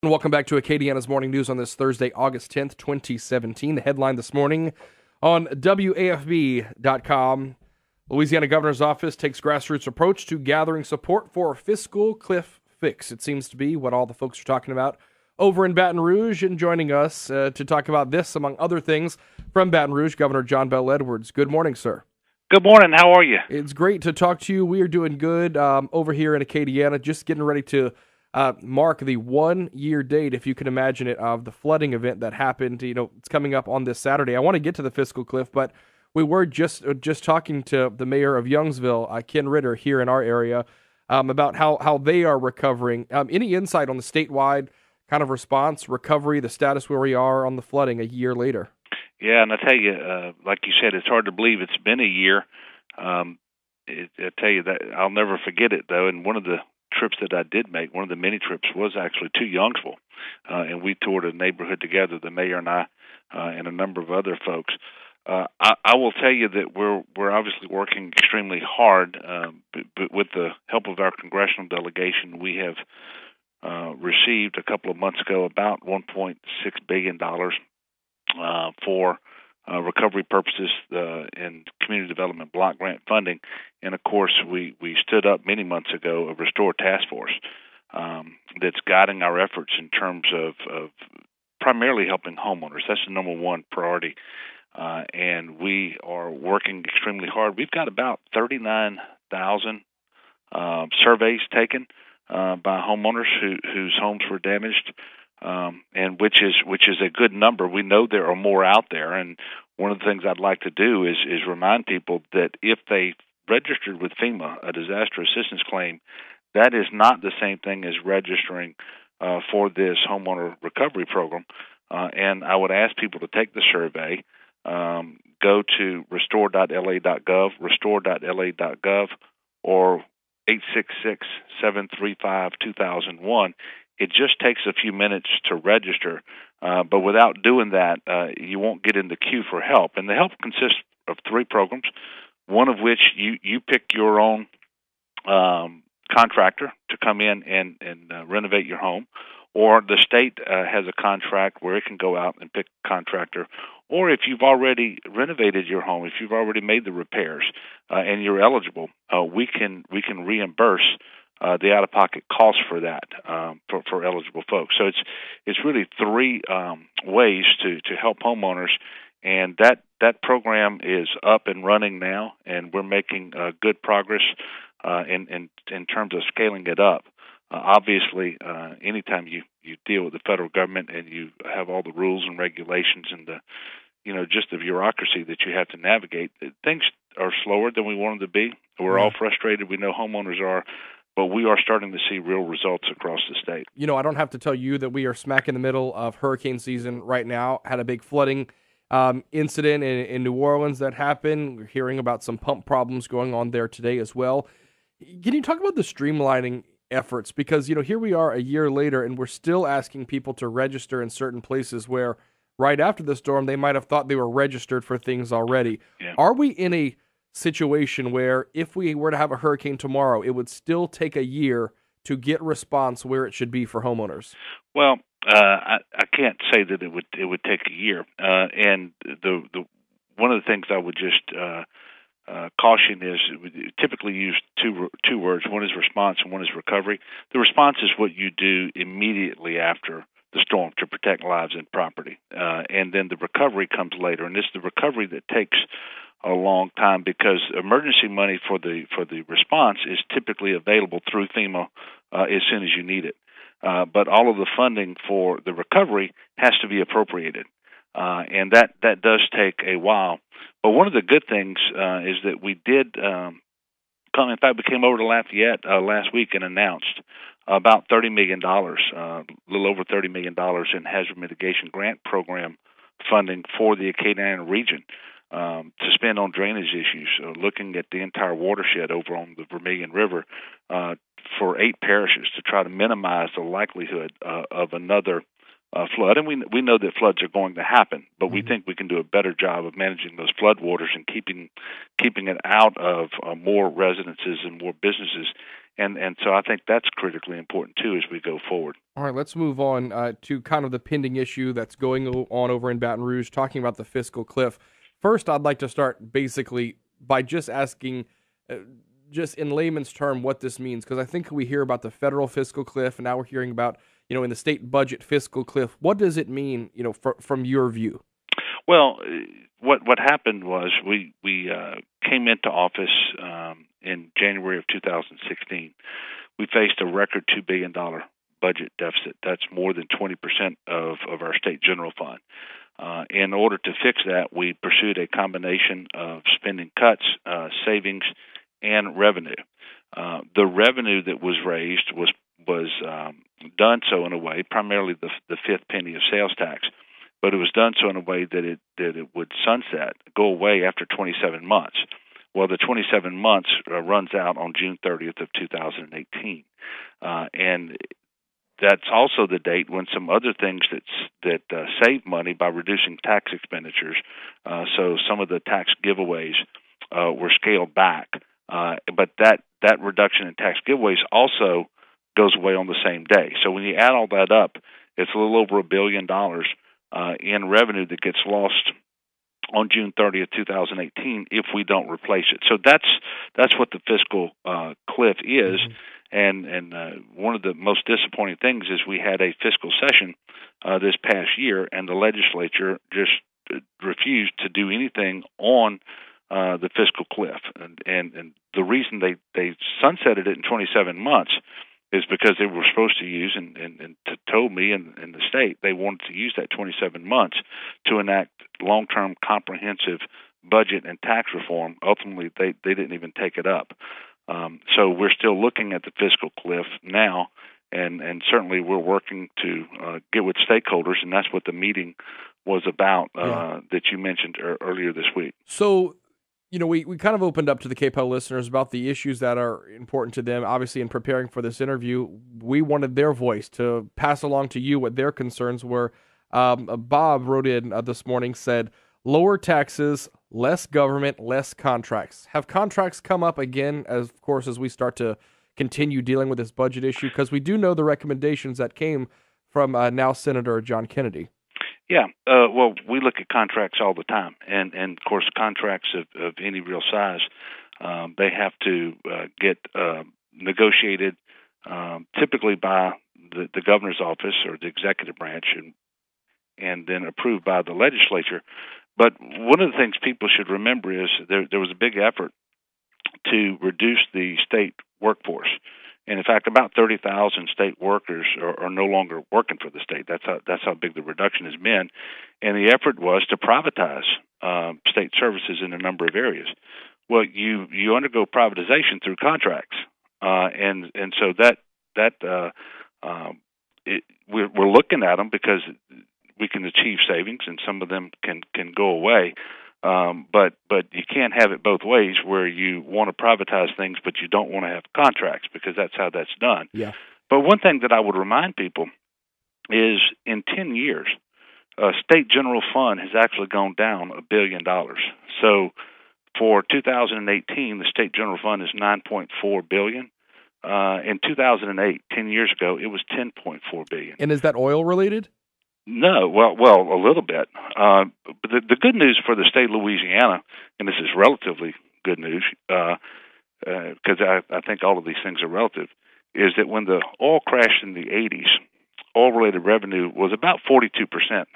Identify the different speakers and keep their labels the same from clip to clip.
Speaker 1: And welcome back to Acadiana's Morning News on this Thursday, August 10th, 2017. The headline this morning on WAFB.com, Louisiana Governor's Office takes grassroots approach to gathering support for Fiscal Cliff fix. It seems to be what all the folks are talking about over in Baton Rouge. And joining us to talk about this, among other things, from Baton Rouge, Governor John Bel Edwards. Good morning, sir.
Speaker 2: Good morning. How are you?
Speaker 1: It's great to talk to you. We are doing good over here in Acadiana, just getting ready to mark the 1-year date, if you can imagine it, of the flooding event that happened. It's coming up on this Saturday. I want to get to the Fiscal Cliff, but we were just talking to the mayor of Youngsville, Ken Ritter, here in our area, about how they are recovering. Any insight on the statewide kind of response, recovery, the status where we are on the flooding a year later?
Speaker 2: Yeah, and I tell you, like you said, it's hard to believe it's been a year. I tell you that I'll never forget it, though, and one of the trips that I did make, one of the many trips, was actually to Youngsville, and we toured a neighborhood together, the mayor and I, and a number of other folks. I will tell you that we're obviously working extremely hard, but with the help of our congressional delegation, we have received a couple of months ago about $1.6 billion for recovery purposes and community development block grant funding. And, of course, we stood up many months ago a Restore Task Force that's guiding our efforts in terms of primarily helping homeowners. That's the number one priority. And we are working extremely hard. We've got about 39,000 surveys taken by homeowners whose homes were damaged. And which is a good number. We know there are more out there, and one of the things I'd like to do is remind people that if they registered with FEMA a disaster assistance claim, that is not the same thing as registering for this homeowner recovery program. And I would ask people to take the survey, go to restore.la.gov, restore.la.gov, or 866-735-2001. It just takes a few minutes to register, but without doing that, you won't get in the queue for help. And the help consists of 3 programs, one of which you pick your own contractor to come in and renovate your home, or the state has a contract where it can go out and pick a contractor. Or if you've already renovated your home, if you've already made the repairs and you're eligible, we can reimburse the out-of-pocket cost for that for eligible folks. So it's really 3 ways to help homeowners, and that program is up and running now, and we're making good progress in terms of scaling it up. Obviously, anytime you deal with the federal government and you have all the rules and regulations and just the bureaucracy that you have to navigate, things are slower than we want them to be. We're all frustrated. We know homeowners are. But we are starting to see real results across the state.
Speaker 1: I don't have to tell you that we are smack in the middle of hurricane season right now. Had a big flooding incident in New Orleans that happened. We're hearing about some pump problems going on there today as well. Can you talk about the streamlining efforts? Because, here we are a year later, and we're still asking people to register in certain places where right after the storm they might have thought they were registered for things already. Yeah. Are we in a situation where if we were to have a hurricane tomorrow, it would still take a year to get response where it should be for homeowners?
Speaker 2: Well, I can't say that it would take a year. And the one of the things I would just caution is we typically use two words. One is response and one is recovery. The response is what you do immediately after the storm to protect lives and property, and then the recovery comes later. And it's the recovery that takes a long time because emergency money for the response is typically available through FEMA as soon as you need it. But all of the funding for the recovery has to be appropriated, and that does take a while. But one of the good things is that we did come. In fact, we came over to Lafayette last week and announced about $30 million, a little over $30 million in hazard mitigation grant program funding for the Acadiana region. To spend on drainage issues, looking at the entire watershed over on the Vermilion River for 8 parishes to try to minimize the likelihood of another flood. And we know that floods are going to happen, but we think we can do a better job of managing those flood waters and keeping it out of more residences and more businesses. And so I think that's critically important too as we go forward.
Speaker 1: All right, let's move on to kind of the pending issue that's going on over in Baton Rouge, talking about the fiscal cliff. First, I'd like to start basically by just asking, just in layman's term, what this means, because I think we hear about the federal fiscal cliff, and now we're hearing about, in the state budget fiscal cliff. What does it mean, from your view?
Speaker 2: Well, what happened was we came into office in January of 2016. We faced a record $2 billion budget deficit. That's more than 20% of our state general fund. In order to fix that, we pursued a combination of spending cuts, savings, and revenue. The revenue that was raised was done so in a way, primarily the fifth penny of sales tax, but it was done so in a way that it would sunset, go away after 27 months. Well, the 27 months runs out on June 30th of 2018, and that's also the date when some other things that save money by reducing tax expenditures. So some of the tax giveaways were scaled back, but that reduction in tax giveaways also goes away on the same day. So when you add all that up, it's a little over $1 billion in revenue that gets lost on June 30th, 2018, if we don't replace it. So that's what the fiscal cliff is. Mm-hmm. And one of the most disappointing things is we had a fiscal session this past year, and the legislature just refused to do anything on the fiscal cliff. And the reason they sunsetted it in 27 months is because they were supposed to use, and told me and the state, they wanted to use that 27 months to enact long-term comprehensive budget and tax reform. Ultimately, they didn't even take it up. So we're still looking at the fiscal cliff now, and certainly we're working to get with stakeholders, and that's what the meeting was about that you mentioned earlier this week.
Speaker 1: So, we kind of opened up to the KPEL listeners about the issues that are important to them. Obviously, in preparing for this interview, we wanted their voice to pass along to you what their concerns were. Bob wrote in this morning, said, lower taxes, less government, less contracts. Have contracts come up again, as we start to continue dealing with this budget issue? Because we do know the recommendations that came from now Senator John Kennedy.
Speaker 2: Yeah, well, we look at contracts all the time, and of course, contracts of any real size, they have to get negotiated, typically by the governor's office or the executive branch, and then approved by the legislature. But one of the things people should remember is there was a big effort to reduce the state workforce. And in fact, about 30,000 state workers are no longer working for the state. That's how big the reduction has been. And the effort was to privatize state services in a number of areas. Well, you undergo privatization through contracts, and so we're looking at them because we can achieve savings, and some of them can go away. But you can't have it both ways, where you want to privatize things, but you don't want to have contracts, because that's how that's done.
Speaker 1: Yeah.
Speaker 2: But one thing that I would remind people is, in 10 years, state general fund has actually gone down $1 billion. So for 2018, the state general fund is $9.4 billion. In 2008, 10 years ago, it was $10.4 billion.
Speaker 1: And is that oil related?
Speaker 2: No, well, a little bit. But the good news for the state of Louisiana, and this is relatively good news, because I think all of these things are relative, is that when the oil crashed in the 80s, oil-related revenue was about 42%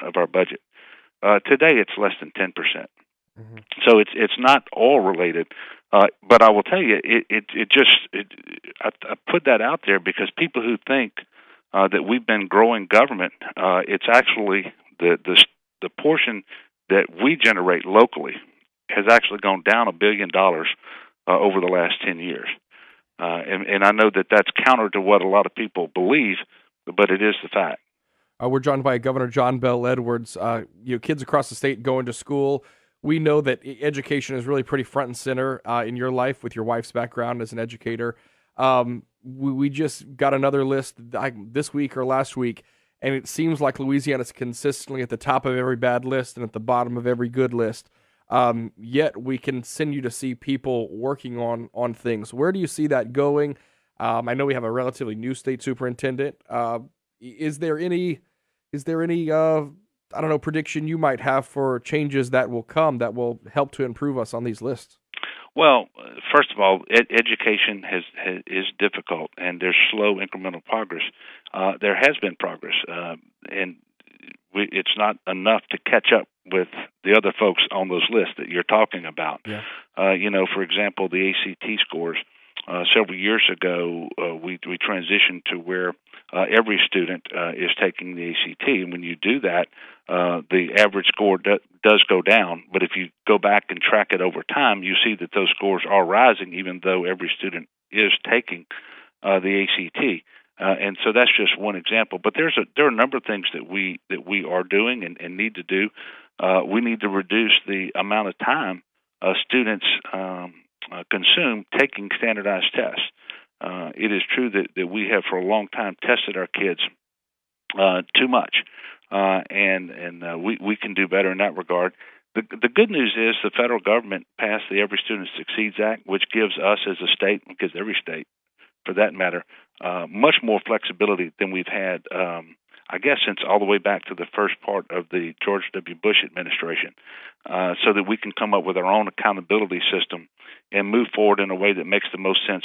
Speaker 2: of our budget. Today, it's less than 10%. Mm-hmm. So it's not oil-related. But I will tell you, I put that out there because people who think that we've been growing government, it's actually the portion that we generate locally has actually gone down $1 billion over the last 10 years. And I know that that's counter to what a lot of people believe, but it is the fact.
Speaker 1: We're joined by Governor John Bel Edwards. Kids across the state going to school. We know that education is really pretty front and center in your life with your wife's background as an educator. We just got another list this week or last week, and it seems like Louisiana is consistently at the top of every bad list and at the bottom of every good list. Yet we continue to see people working on things. Where do you see that going? I know we have a relatively new state superintendent. Is there any I don't know, prediction you might have for changes that will come that will help to improve us on these lists?
Speaker 2: Well, first of all, education is difficult, and there's slow incremental progress. There has been progress, and it's not enough to catch up with the other folks on those lists that you're talking about.
Speaker 1: Yeah.
Speaker 2: For example, the ACT scores. Several years ago, we transitioned to where every student is taking the ACT, and when you do that, the average score does go down. But if you go back and track it over time, you see that those scores are rising, even though every student is taking the ACT. And so that's just one example. But there are a number of things that we are doing and need to do. We need to reduce the amount of time students consume taking standardized tests. It is true that we have for a long time tested our kids too much, and we can do better in that regard. The good news is the federal government passed the Every Student Succeeds Act, which gives us as a state, gives every state, for that matter, much more flexibility than we've had, I guess, since all the way back to the first part of the George W. Bush administration, so that we can come up with our own accountability system and move forward in a way that makes the most sense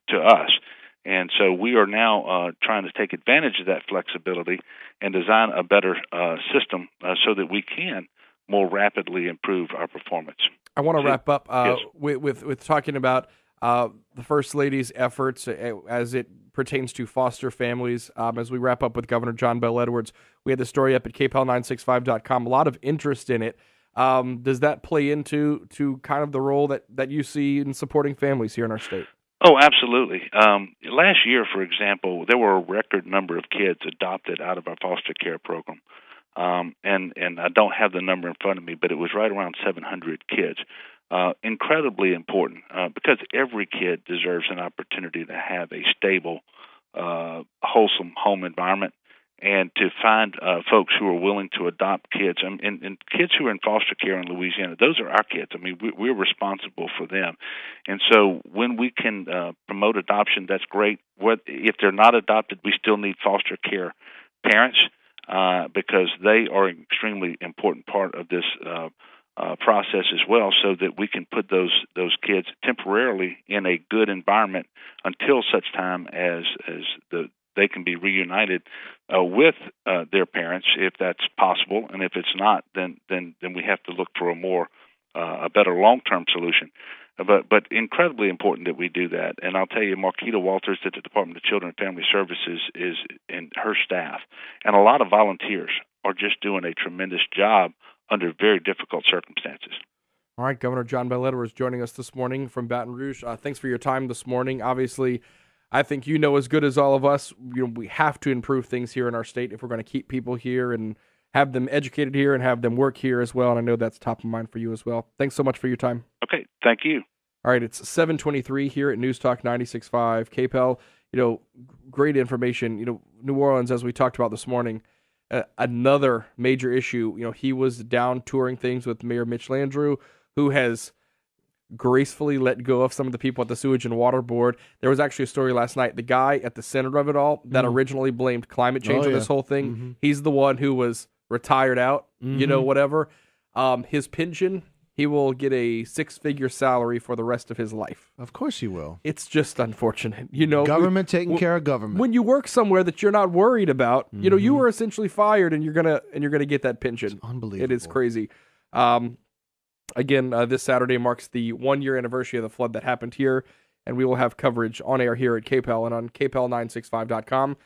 Speaker 2: to us. And so we are now trying to take advantage of that flexibility and design a better system so that we can more rapidly improve our performance.
Speaker 1: I want to wrap up
Speaker 2: Yes.
Speaker 1: with talking about the First Lady's efforts as it pertains to foster families. As we wrap up with Governor John Bel Edwards, we had the story up at KPEL965.com. A lot of interest in it. Does that play into kind of the role that you see in supporting families here in our state?
Speaker 2: Oh, absolutely. Last year, for example, there were a record number of kids adopted out of our foster care program. And I don't have the number in front of me, but it was right around 700 kids. Incredibly important because every kid deserves an opportunity to have a stable, wholesome home environment, and to find folks who are willing to adopt kids. And kids who are in foster care in Louisiana, those are our kids. I mean, we're responsible for them. And so when we can promote adoption, that's great. If they're not adopted, we still need foster care parents because they are an extremely important part of this process as well, so that we can put those kids temporarily in a good environment until such time as they can be reunited with their parents, if that's possible, and if it's not, then we have to look for a better long-term solution. But incredibly important that we do that. And I'll tell you, Marquita Walters at the Department of Children and Family Services and her staff, and a lot of volunteers are just doing a tremendous job under very difficult circumstances.
Speaker 1: All right, Governor John Bel Edwards joining us this morning from Baton Rouge. Thanks for your time this morning. Obviously, I think you know as good as all of us, we have to improve things here in our state if we're going to keep people here and have them educated here and have them work here as well. And I know that's top of mind for you as well. Thanks so much for your time.
Speaker 2: Okay, thank you.
Speaker 1: All right, it's 7:23 here at News Talk 96.5 KPEL. Great information. New Orleans, as we talked about this morning, another major issue. He was down touring things with Mayor Mitch Landrieu, who has gracefully let go of some of the people at the Sewage and Water Board. There was actually a story last night. The guy at the center of it all that originally blamed climate change on this whole thing, he's the one who was retired out, whatever. His pension, he will get a 6-figure salary for the rest of his life.
Speaker 3: Of course he will.
Speaker 1: It's just unfortunate.
Speaker 3: Government taking care of government.
Speaker 1: When you work somewhere that you're not worried about, you were essentially fired and you're gonna get that pension.
Speaker 3: It's unbelievable.
Speaker 1: It is crazy. Again, this Saturday marks the 1-year anniversary of the flood that happened here, and we will have coverage on air here at KPEL and on KPEL965.com.